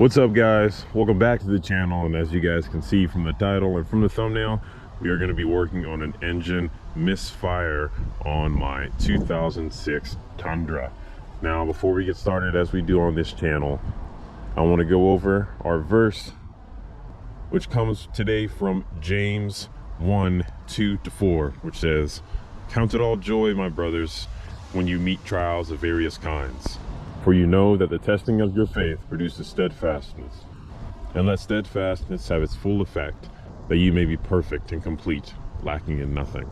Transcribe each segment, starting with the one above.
What's up, guys? Welcome back to the channel, and as you guys can see from the title and from the thumbnail, we are going to be working on an engine misfire on my 2006 Tundra. Now, before we get started, as we do on this channel, I want to go over our verse, which comes today from James 1:2-4, which says, "Count it all joy, my brothers, when you meet trials of various kinds. For you know that the testing of your faith produces steadfastness. And let steadfastness have its full effect, that you may be perfect and complete, lacking in nothing."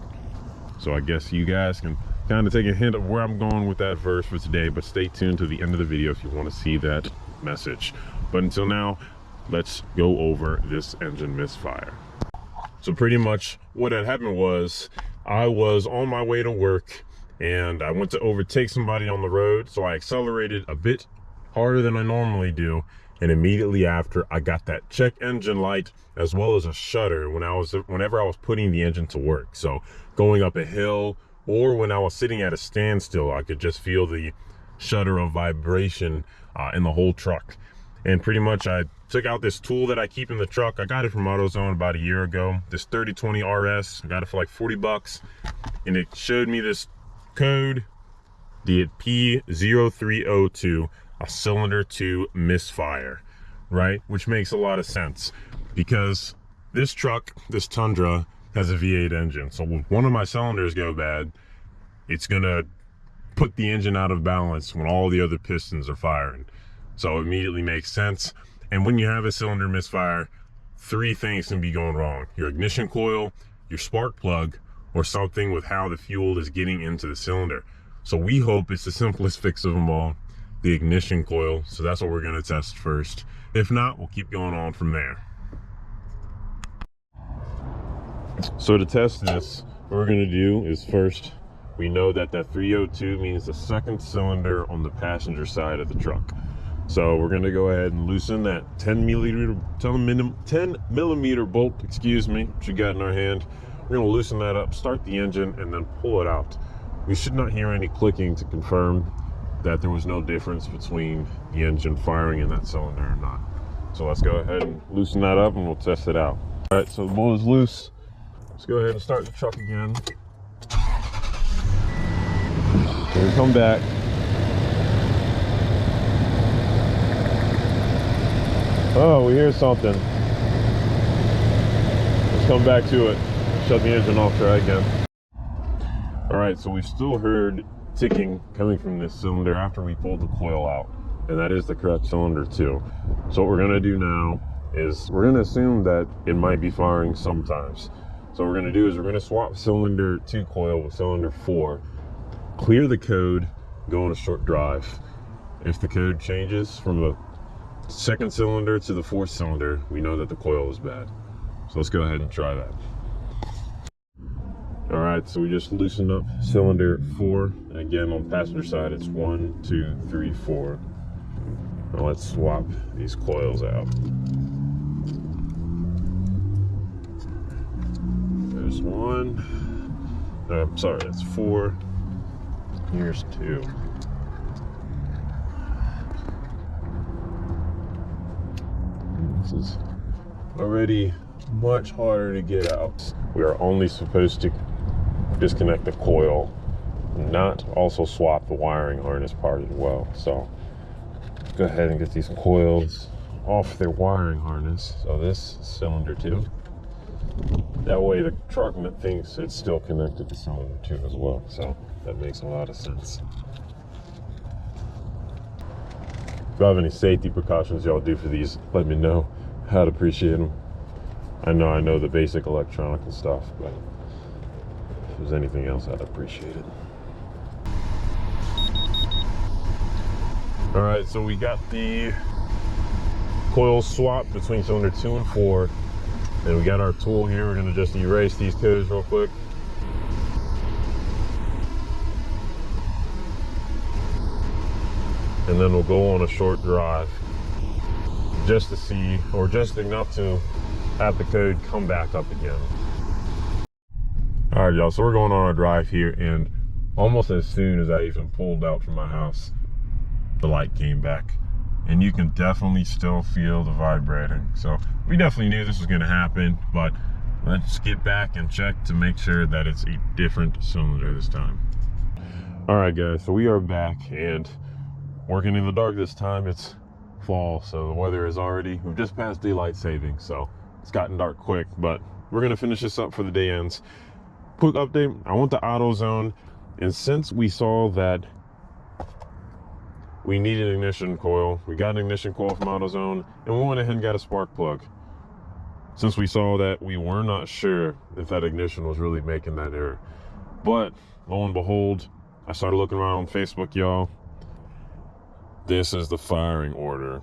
So I guess you guys can kind of take a hint of where I'm going with that verse for today, but stay tuned to the end of the video if you want to see that message. But until now, let's go over this engine misfire. So pretty much what had happened was, I was on my way to work and I went to overtake somebody on the road, so I accelerated a bit harder than I normally do, and immediately after I got that check engine light as well as a shudder whenever I was putting the engine to work. So going up a hill or when I was sitting at a standstill, I could just feel the shudder of vibration in the whole truck. And pretty much I took out this tool that I keep in the truck. I got it from AutoZone about a year ago, this 3020 RS. I got it for like 40 bucks, and it showed me this code, the P0302, a cylinder 2 misfire, right? Which makes a lot of sense because this truck, this Tundra, has a V8 engine. So when one of my cylinders go bad, it's gonna put the engine out of balance when all the other pistons are firing. So it immediately makes sense. And when you have a cylinder misfire, three things can be going wrong: your ignition coil, your spark plug, or something with how the fuel is getting into the cylinder. So we hope it's the simplest fix of them all, the ignition coil. So that's what we're going to test first. If not, we'll keep going on from there. So to test this, what we're going to do is, first, we know that that 302 means the second cylinder on the passenger side of the truck. So we're going to go ahead and loosen that 10 millimeter bolt, which we got in our hand. We're going to loosen that up, start the engine, and then pull it out. We should not hear any clicking to confirm that there was no difference between the engine firing in that cylinder or not. So let's go ahead and loosen that up and we'll test it out. All right, so the bolt is loose. Let's go ahead and start the truck again. Here we come back. Oh, we hear something. Let's come back to it. Shut the engine off, try again. All right, so we still heard ticking coming from this cylinder after we pulled the coil out, and that is the correct cylinder too. So what we're gonna do now is we're gonna assume that it might be firing sometimes. So what we're gonna do is we're gonna swap cylinder 2 coil with cylinder 4, clear the code, go on a short drive. If the code changes from the second cylinder to the 4th cylinder, we know that the coil is bad. So let's go ahead and try that. All right, so we just loosened up cylinder 4. And again, on the passenger side, it's 1, 2, 3, 4. Now let's swap these coils out. There's 1. I'm sorry, that's 4. Here's 2. This is already much harder to get out. We are only supposed to disconnect the coil, not also swap the wiring harness part as well. So go ahead and get these coils off their wiring harness. So this is cylinder 2. That way the truck thinks it's still connected to cylinder 2 as well. So that makes a lot of sense. If you have any safety precautions y'all do for these, let me know. I'd appreciate them. I know the basic electronic and stuff, but if there's anything else, I'd appreciate it. All right, so we got the coil swap between cylinder 2 and 4, and we got our tool here. We're gonna just erase these codes real quick. And then we'll go on a short drive just to see, or just enough to have the code come back up again. All right, y'all, so we're going on a drive here, and almost as soon as I even pulled out from my house, the light came back. and you can definitely still feel the vibrating. So we definitely knew this was going to happen, but let's get back and check to make sure that it's a different cylinder this time. All right guys, so we are back and working in the dark this time. It's fall, so the weather is already, we've just passed daylight saving, so it's gotten dark quick, but we're gonna finish this up for the day ends. Quick update, I went to AutoZone, and since we saw that we needed an ignition coil, we got an ignition coil from AutoZone, and we went ahead and got a spark plug. Since we saw that, we were not sure if that ignition was really making that error. But lo and behold, I started looking around on Facebook, y'all. This is the firing order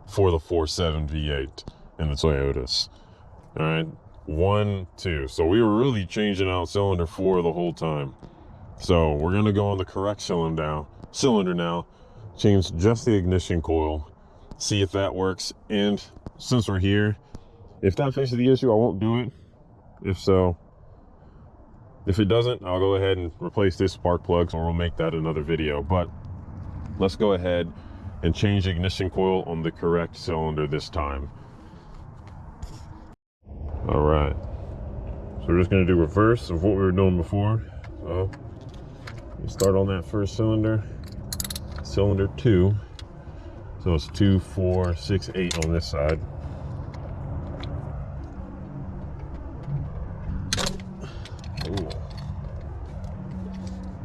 for the 4.7 V8 in the Toyotas. All right, 1, 2. So we were really changing out cylinder 4 the whole time. So we're gonna go on the correct cylinder now, change just the ignition coil, see if that works. And since we're here, if that fixes the issue, I won't do it. If it doesn't, I'll go ahead and replace this spark plug, or we'll make that another video. But let's go ahead and change the ignition coil on the correct cylinder this time. All right, so we're just gonna do reverse of what we were doing before. So we start on that first cylinder, cylinder 2. So it's 2, 4, 6, 8 on this side. Ooh.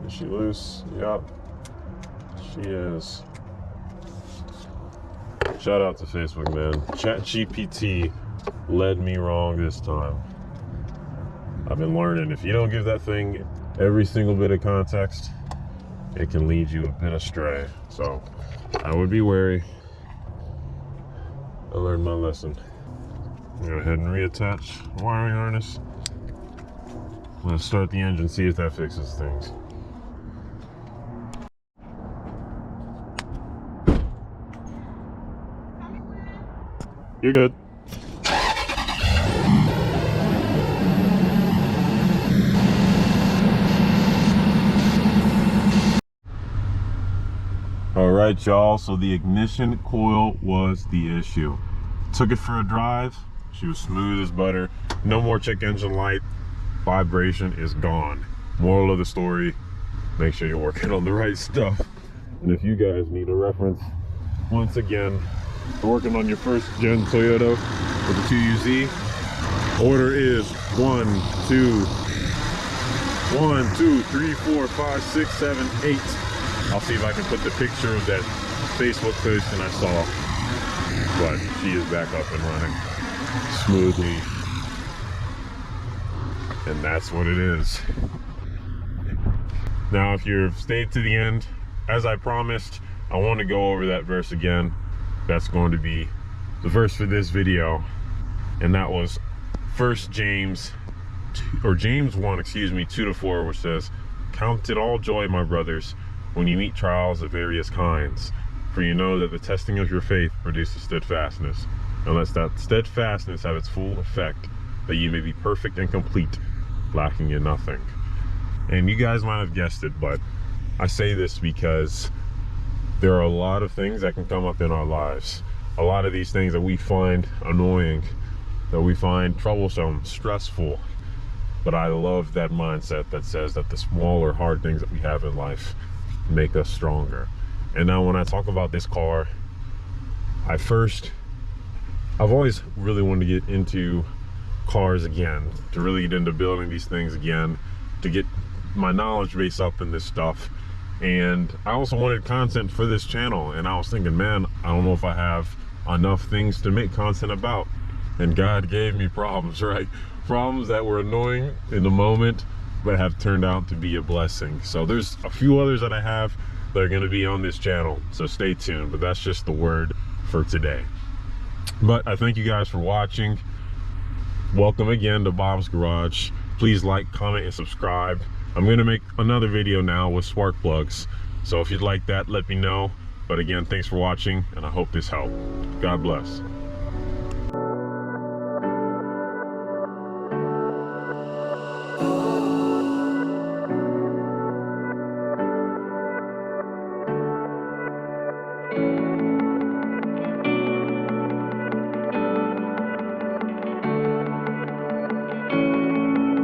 Is she loose? Yep, she is. Shout out to Facebook, man. ChatGPT led me wrong this time. I've been learning, if you don't give that thing every single bit of context, it can lead you a bit astray. So I would be wary. I learned my lesson. Go ahead and reattach the wiring harness. Let's start the engine, see if that fixes things. You're good. All right, y'all, so the ignition coil was the issue. Took it for a drive. She was smooth as butter. No more check engine light. Vibration is gone. Moral of the story, make sure you're working on the right stuff. And if you guys need a reference, once again, for working on your first gen Toyota with the 2UZ, order is 1, 2, 3, 4, 5, 6, 7, 8. I'll see if I can put the picture of that Facebook post and I saw, but she is back up and running smoothly. And that's what it is. Now, if you've stayed to the end, as I promised, I want to go over that verse again. That's going to be the verse for this video. And that was James 1, 2-4, which says, "Count it all joy, my brothers, when you meet trials of various kinds. For you know that the testing of your faith produces steadfastness. And let that steadfastness have its full effect, that you may be perfect and complete, lacking in nothing." And you guys might have guessed it, but I say this because there are a lot of things that can come up in our lives. A lot of these things that we find annoying, that we find troublesome, stressful. But I love that mindset that says that the smaller hard things that we have in life make us stronger. And now when I talk about this car, I've always really wanted to get into cars again, to really get into building these things again, to get my knowledge base up in this stuff. And I also wanted content for this channel, and I was thinking, man, I don't know if I have enough things to make content about. And God gave me problems, right? Problems that were annoying in the moment, but have turned out to be a blessing. So there's a few others that I have that are going to be on this channel, so stay tuned. But that's just the word for today. But I thank you guys for watching. Welcome again to Bob's Garage. Please like, comment, and subscribe. I'm going to make another video now with spark plugs, so if you'd like that, let me know. But again, thanks for watching, and I hope this helped. God bless.